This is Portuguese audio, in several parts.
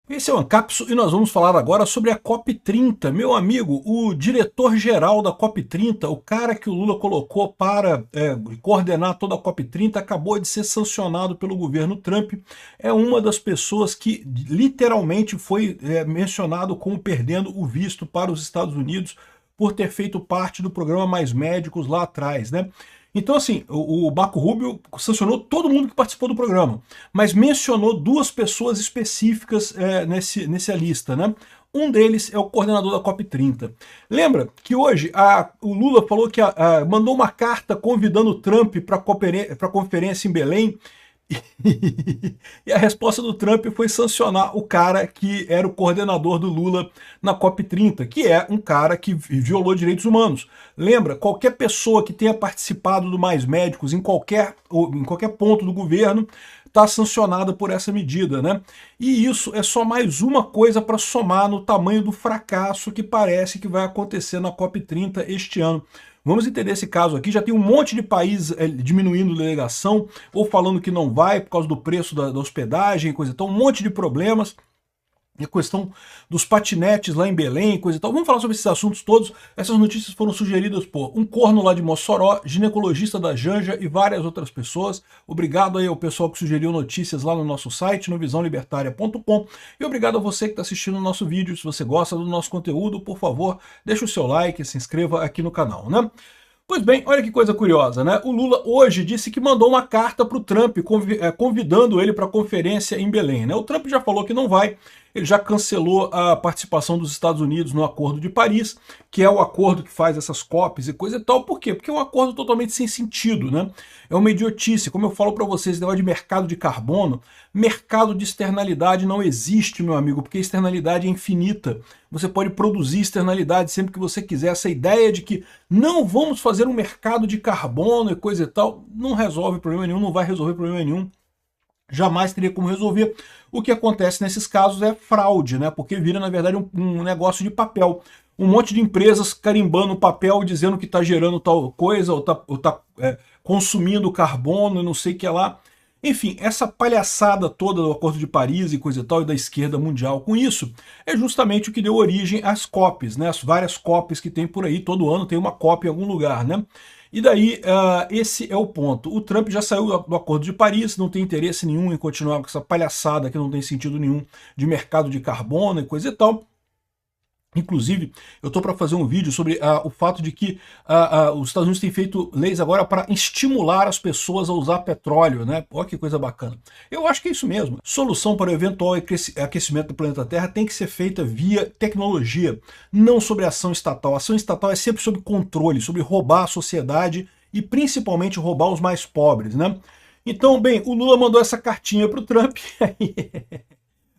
Esse é o Ancapso e nós vamos falar agora sobre a COP30. Meu amigo, o diretor-geral da COP30, o cara que o Lula colocou para coordenar toda a COP30, acabou de ser sancionado pelo governo Trump. É uma das pessoas que literalmente foi mencionado como perdendo o visto para os Estados Unidos por ter feito parte do programa Mais Médicos lá atrás, né? Então, assim, o Marco Rubio sancionou todo mundo que participou do programa, mas mencionou duas pessoas específicas nessa lista, né? Um deles é o coordenador da COP30. Lembra que hoje o Lula falou que mandou uma carta convidando o Trump para a conferência em Belém. E a resposta do Trump foi sancionar o cara que era o coordenador do Lula na COP30, que é um cara que violou direitos humanos. Lembra, qualquer pessoa que tenha participado do Mais Médicos em qualquer ponto do governo está sancionada por essa medida, né? E isso é só mais uma coisa para somar no tamanho do fracasso que parece que vai acontecer na COP30 este ano. Vamos entender esse caso aqui. Já tem um monte de país diminuindo delegação ou falando que não vai por causa do preço da hospedagem, coisa e tal, um monte de problemas. E a questão dos patinetes lá em Belém, coisa e tal. Vamos falar sobre esses assuntos todos. Essas notícias foram sugeridas por um corno lá de Mossoró, ginecologista da Janja e várias outras pessoas. Obrigado aí ao pessoal que sugeriu notícias lá no nosso site, no visãolibertaria.com. E obrigado a você que está assistindo o nosso vídeo. Se você gosta do nosso conteúdo, por favor, deixa o seu like, se inscreva aqui no canal, né? Pois bem, olha que coisa curiosa, né? O Lula hoje disse que mandou uma carta para o Trump convidando ele para a conferência em Belém, né? O Trump já falou que não vai, ele já cancelou a participação dos Estados Unidos no Acordo de Paris, que é o acordo que faz essas COPs e coisa e tal. Por quê? Porque é um acordo totalmente sem sentido, né? É uma idiotice. Como eu falo para vocês, negócio de mercado de carbono, mercado de externalidade não existe, meu amigo, porque a externalidade é infinita. Você pode produzir externalidade sempre que você quiser. Essa ideia de que não vamos fazer um mercado de carbono e coisa e tal, não resolve problema nenhum, não vai resolver problema nenhum. Jamais teria como resolver. O que acontece nesses casos é fraude, né? Porque vira, na verdade, um negócio de papel. Um monte de empresas carimbando o papel, dizendo que está gerando tal coisa, ou está consumindo carbono e não sei o que lá. Enfim, essa palhaçada toda do Acordo de Paris e coisa e tal, e da esquerda mundial com isso, é justamente o que deu origem às COPs, né? As várias COPs que tem por aí, todo ano tem uma COP em algum lugar, né? E daí, esse é o ponto. O Trump já saiu do Acordo de Paris, não tem interesse nenhum em continuar com essa palhaçada que não tem sentido nenhum de mercado de carbono e coisa e tal. Inclusive, eu estou para fazer um vídeo sobre o fato de que os Estados Unidos têm feito leis agora para estimular as pessoas a usar petróleo, né? Olha que coisa bacana. Eu acho que é isso mesmo. Solução para o eventual aquecimento do planeta Terra tem que ser feita via tecnologia, não sobre ação estatal. A ação estatal é sempre sobre controle, sobre roubar a sociedade e principalmente roubar os mais pobres, né? Então, bem, o Lula mandou essa cartinha para o Trump.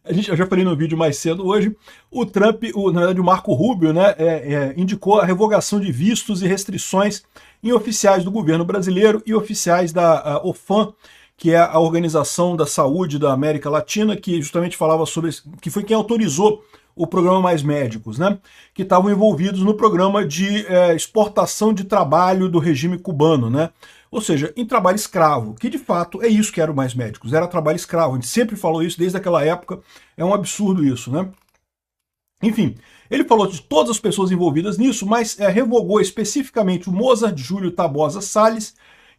Eu já falei no vídeo mais cedo hoje, o Trump, na verdade o Marco Rubio, né, indicou a revogação de vistos e restrições em oficiais do governo brasileiro e oficiais da OFAM, que é a Organização da Saúde da América Latina, que justamente falava sobre, que foi quem autorizou o programa Mais Médicos, né, que estavam envolvidos no programa de exportação de trabalho do regime cubano, né, ou seja, em trabalho escravo, que de fato é isso que era o Mais Médicos, era trabalho escravo, a gente sempre falou isso desde aquela época, é um absurdo isso, né? Enfim, ele falou de todas as pessoas envolvidas nisso, mas revogou especificamente o Mozart Júlio Tabosa Salles,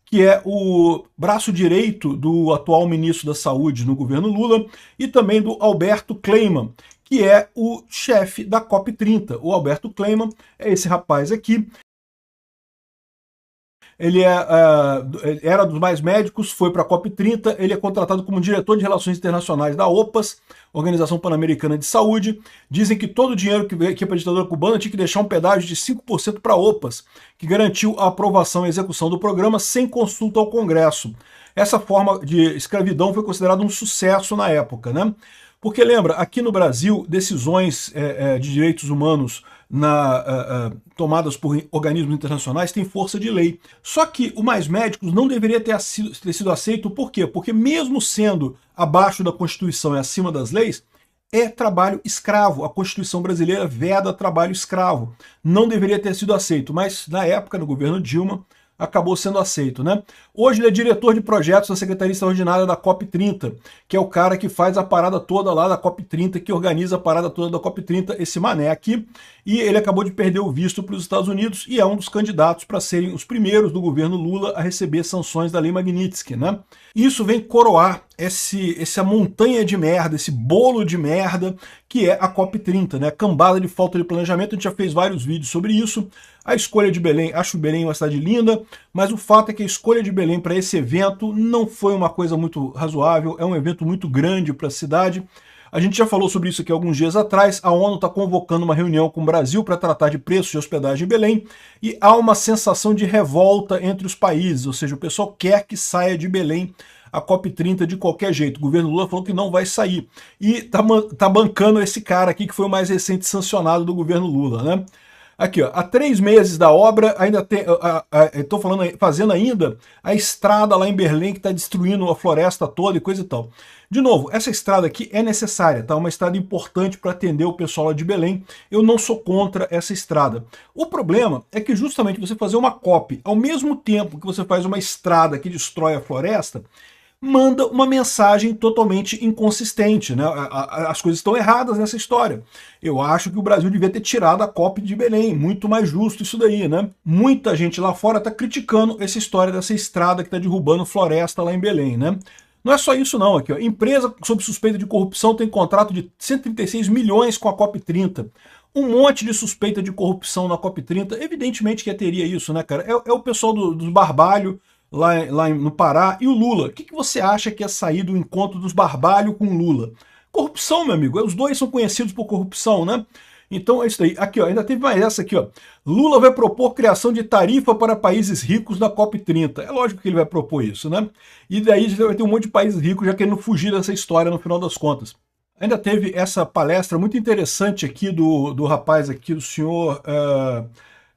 que é o braço direito do atual ministro da Saúde no governo Lula, e também do Alberto Kleiman, que é o chefe da COP30. O Alberto Kleiman é esse rapaz aqui. Ele era dos Mais Médicos, foi para a COP30, ele é contratado como diretor de Relações Internacionais da OPAS, Organização Pan-Americana de Saúde. Dizem que todo o dinheiro que ia para a ditadura cubana tinha que deixar um pedágio de 5% para a OPAS, que garantiu a aprovação e execução do programa sem consulta ao Congresso. Essa forma de escravidão foi considerada um sucesso na época, né? Porque lembra, aqui no Brasil, decisões de direitos humanos tomadas por organismos internacionais têm força de lei. Só que o Mais Médicos não deveria ter sido aceito, por quê? Porque mesmo sendo abaixo da Constituição e acima das leis, é trabalho escravo. A Constituição brasileira veda trabalho escravo. Não deveria ter sido aceito, mas na época, no governo Dilma, acabou sendo aceito, né? Hoje ele é diretor de projetos da Secretaria Extraordinária da COP30, que é o cara que faz a parada toda lá da COP30, que organiza a parada toda da COP30, esse mané aqui, e ele acabou de perder o visto para os Estados Unidos e é um dos candidatos para serem os primeiros do governo Lula a receber sanções da Lei Magnitsky, né? Isso vem coroar essa montanha de merda, esse bolo de merda que é a COP30, né? Cambada de falta de planejamento, a gente já fez vários vídeos sobre isso. A escolha de Belém, acho Belém uma cidade linda, mas o fato é que a escolha de Belém para esse evento não foi uma coisa muito razoável, é um evento muito grande para a cidade. A gente já falou sobre isso aqui alguns dias atrás, a ONU está convocando uma reunião com o Brasil para tratar de preços de hospedagem em Belém, e há uma sensação de revolta entre os países, ou seja, o pessoal quer que saia de Belém a COP30 de qualquer jeito. O governo Lula falou que não vai sair. E tá bancando esse cara aqui, que foi o mais recente sancionado do governo Lula, né? Aqui, ó, há 3 meses da obra, ainda tem, estou fazendo ainda a estrada lá em Berlim, que está destruindo a floresta toda e coisa e tal. De novo, essa estrada aqui é necessária, tá? Uma estrada importante para atender o pessoal lá de Belém. Eu não sou contra essa estrada. O problema é que justamente você fazer uma COP, ao mesmo tempo que você faz uma estrada que destrói a floresta, manda uma mensagem totalmente inconsistente, né? As coisas estão erradas nessa história. Eu acho que o Brasil devia ter tirado a COP de Belém, muito mais justo isso daí, né? Muita gente lá fora está criticando essa história dessa estrada que está derrubando floresta lá em Belém, né? Não é só isso não, aqui, ó. Empresa sob suspeita de corrupção tem contrato de 136 milhões com a COP30. Um monte de suspeita de corrupção na COP30, evidentemente que teria isso, né, cara? É o pessoal dos Barbalho, lá no Pará, e o Lula. O que você acha que ia sair do encontro dos Barbalho com o Lula? Corrupção, meu amigo. Os dois são conhecidos por corrupção, né? Então é isso aí. Aqui, ó, ainda teve mais essa aqui, ó. Lula vai propor criação de tarifa para países ricos na COP30. É lógico que ele vai propor isso, né? E daí vai ter um monte de países ricos já querendo fugir dessa história no final das contas. Ainda teve essa palestra muito interessante aqui do rapaz aqui, do senhor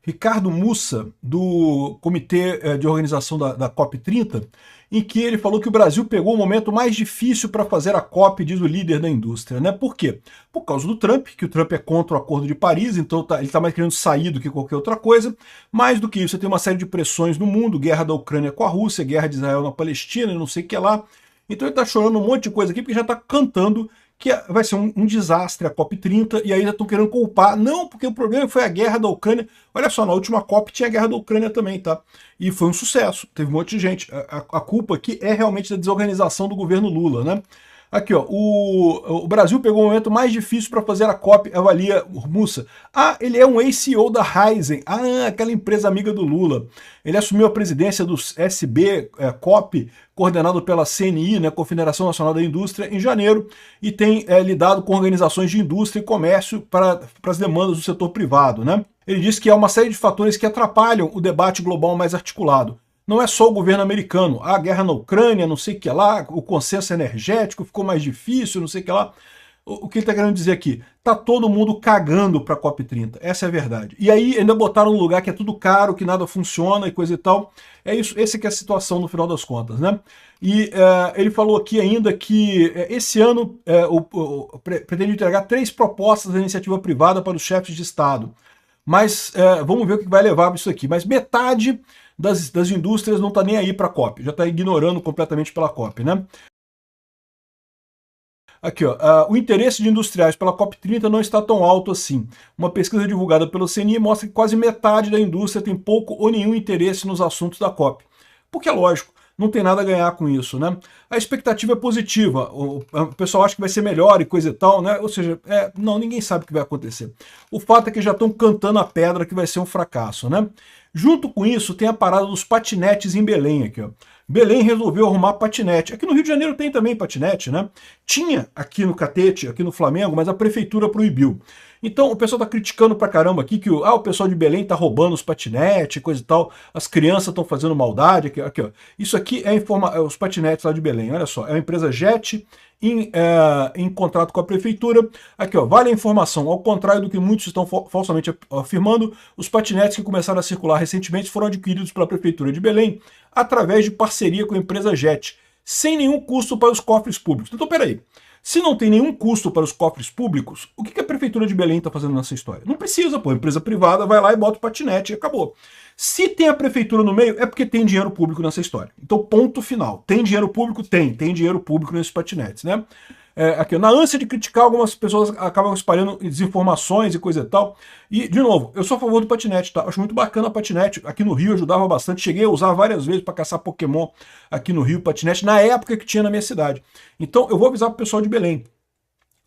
Ricardo Mussa, do Comitê de Organização da COP30, em que ele falou que o Brasil pegou o momento mais difícil para fazer a COP, diz o líder da indústria, né? Por quê? Por causa do Trump, que o Trump é contra o Acordo de Paris, então ele está mais querendo sair do que qualquer outra coisa. Mais do que isso, você tem uma série de pressões no mundo, guerra da Ucrânia com a Rússia, guerra de Israel na Palestina, não sei o que lá. Então ele está chorando um monte de coisa aqui, porque já está cantando que vai ser um desastre a COP30, e aí já estão querendo culpar. Não, porque o problema foi a guerra da Ucrânia. Olha só, na última COP tinha a guerra da Ucrânia também, tá? E foi um sucesso, teve um monte de gente. A culpa aqui é realmente da desorganização do governo Lula, né? Aqui, ó, o Brasil pegou o momento mais difícil para fazer a COP, avalia o Mussa. Ah, ele é um ex-CEO da Raizen, aquela empresa amiga do Lula. Ele assumiu a presidência do SB COP, coordenado pela CNI, né, Confederação Nacional da Indústria, em janeiro, e tem lidado com organizações de indústria e comércio para as demandas do setor privado, né? Ele disse que há uma série de fatores que atrapalham o debate global mais articulado. Não é só o governo americano, a guerra na Ucrânia, não sei o que lá, o consenso energético ficou mais difícil, não sei o que lá. O que ele está querendo dizer aqui? Tá todo mundo cagando para a COP30, essa é a verdade. E aí ainda botaram um lugar que é tudo caro, que nada funciona e coisa e tal. É isso, essa que é a situação no final das contas, né? E ele falou aqui ainda que esse ano pretende entregar 3 propostas da iniciativa privada para os chefes de Estado. Mas vamos ver o que vai levar isso aqui. Mas metade das indústrias não está nem aí para a COP, já está ignorando completamente pela COP, né? Aqui, ó, o interesse de industriais pela COP30 não está tão alto assim. Uma pesquisa divulgada pelo CNI mostra que quase metade da indústria tem pouco ou nenhum interesse nos assuntos da COP. Porque é lógico, não tem nada a ganhar com isso, né? A expectativa é positiva, o pessoal acha que vai ser melhor e coisa e tal, né? Ou seja, não, ninguém sabe o que vai acontecer. O fato é que já estão cantando a pedra que vai ser um fracasso, né? Junto com isso, tem a parada dos patinetes em Belém aqui, ó. Belém resolveu arrumar patinete. Aqui no Rio de Janeiro tem também patinete, né? Tinha aqui no Catete, aqui no Flamengo, mas a prefeitura proibiu. Então o pessoal tá criticando pra caramba aqui que o pessoal de Belém tá roubando os patinetes, coisa e tal, as crianças estão fazendo maldade. Aqui, ó. Isso aqui é os patinetes lá de Belém, olha só, é uma empresa Jet em contrato com a prefeitura. Aqui, ó, vale a informação, ao contrário do que muitos estão falsamente afirmando, os patinetes que começaram a circular recentemente foram adquiridos pela prefeitura de Belém através de parceria com a empresa Jet, sem nenhum custo para os cofres públicos. Então, peraí, Se não tem nenhum custo para os cofres públicos, o que a Prefeitura de Belém está fazendo nessa história? Não precisa, pô. A empresa privada vai lá e bota o patinete e acabou. Se tem a Prefeitura no meio, é porque tem dinheiro público nessa história. Então, ponto final. Tem dinheiro público? Tem dinheiro público nesses patinetes, né? Aqui, na ânsia de criticar, algumas pessoas acabam espalhando desinformações e coisa e tal. E, de novo, eu sou a favor do patinete, tá? Acho muito bacana o patinete. Aqui no Rio ajudava bastante. Cheguei a usar várias vezes para caçar Pokémon aqui no Rio, patinete, na época que tinha na minha cidade. Então, eu vou avisar pro pessoal de Belém.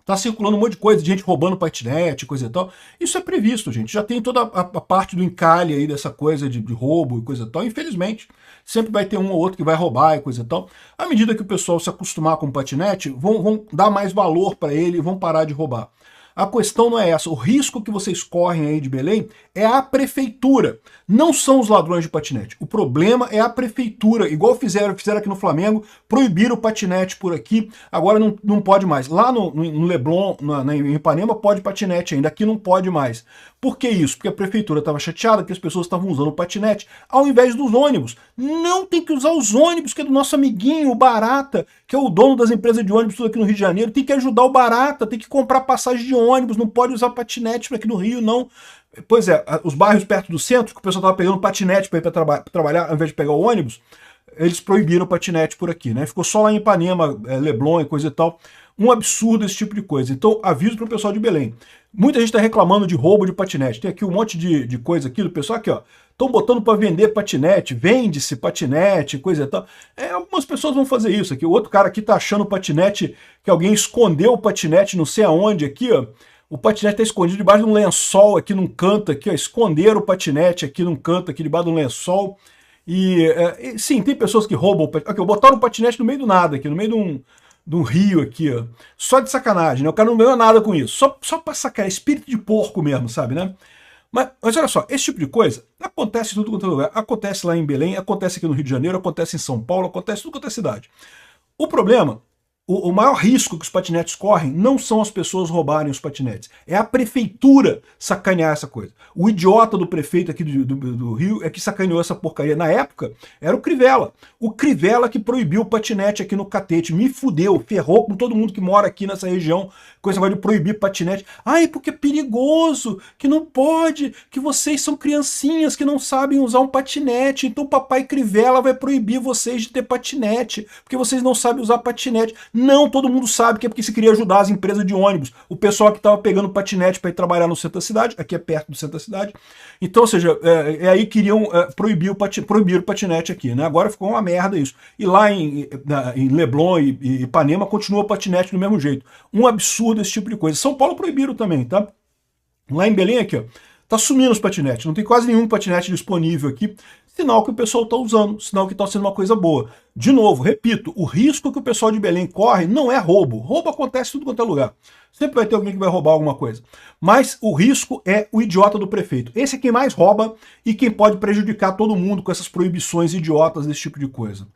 Tá circulando um monte de coisa, de gente roubando patinete, coisa e tal. Isso é previsto, gente. Já tem toda a parte do encalhe aí dessa coisa de roubo e coisa e tal. Infelizmente, sempre vai ter um ou outro que vai roubar e coisa e tal. À medida que o pessoal se acostumar com o patinete, vão dar mais valor para ele e vão parar de roubar. A questão não é essa. O risco que vocês correm aí de Belém é a prefeitura. Não são os ladrões de patinete. O problema é a prefeitura. Igual fizeram aqui no Flamengo, proibiram o patinete por aqui, agora não pode mais. Lá no Leblon, em Ipanema, pode patinete ainda. Aqui não pode mais. Por que isso? Porque a prefeitura estava chateada que as pessoas estavam usando o patinete ao invés dos ônibus. Não tem que usar os ônibus, que é do nosso amiguinho, o Barata, que é o dono das empresas de ônibus tudo aqui no Rio de Janeiro. Tem que ajudar o Barata, tem que comprar passagem de ônibus, não pode usar patinete aqui no Rio, não. Pois é, os bairros perto do centro, que o pessoal estava pegando patinete para ir para trabalhar ao invés de pegar o ônibus, eles proibiram o patinete por aqui, né? Ficou só lá em Ipanema, Leblon e coisa e tal. Um absurdo esse tipo de coisa. Então, aviso para o pessoal de Belém. Muita gente está reclamando de roubo de patinete. Tem aqui um monte de coisa aqui do pessoal aqui, ó. Estão botando para vender patinete, vende-se patinete, coisa e tal. Algumas pessoas vão fazer isso aqui. O outro cara aqui tá achando o patinete, que alguém escondeu o patinete não sei aonde aqui, ó. O patinete está escondido debaixo de um lençol aqui num canto aqui, ó. Esconderam o patinete aqui num canto aqui debaixo de um lençol. Sim, tem pessoas que roubam o patinete. Aqui, botaram o patinete no meio do nada aqui, no meio de um rio aqui, ó. Só de sacanagem, né? O cara não ganhou nada com isso. Só pra sacar, espírito de porco mesmo, sabe, né? Mas olha só, esse tipo de coisa acontece em tudo quanto é lugar. Acontece lá em Belém, acontece aqui no Rio de Janeiro, acontece em São Paulo, acontece em tudo quanto é cidade. O problema, o maior risco que os patinetes correm não são as pessoas roubarem os patinetes, é a prefeitura sacanear essa coisa. O idiota do prefeito aqui do Rio é que sacaneou essa porcaria. Na época, era o Crivella. O Crivella que proibiu o patinete aqui no Catete. Me fudeu, ferrou com todo mundo que mora aqui nessa região com esse negócio de proibir patinete. Ai, porque é perigoso, que não pode, que vocês são criancinhas que não sabem usar um patinete, então o papai Crivella vai proibir vocês de ter patinete, porque vocês não sabem usar patinete. Não, todo mundo sabe que é porque se queria ajudar as empresas de ônibus, o pessoal que estava pegando patinete para ir trabalhar no centro da cidade, aqui é perto do centro da cidade. Então, ou seja, aí queriam proibir o patinete aqui, né? Agora ficou uma merda isso. E lá em Leblon e Ipanema continua o patinete do mesmo jeito. Um absurdo esse tipo de coisa. São Paulo proibiram também, tá? Lá em Belém aqui, ó, tá sumindo os patinetes, não tem quase nenhum patinete disponível aqui, sinal que o pessoal tá usando, sinal que tá sendo uma coisa boa. De novo, repito, o risco que o pessoal de Belém corre não é roubo. Roubo acontece em tudo quanto é lugar. Sempre vai ter alguém que vai roubar alguma coisa. Mas o risco é o idiota do prefeito. Esse é quem mais rouba e quem pode prejudicar todo mundo com essas proibições idiotas desse tipo de coisa.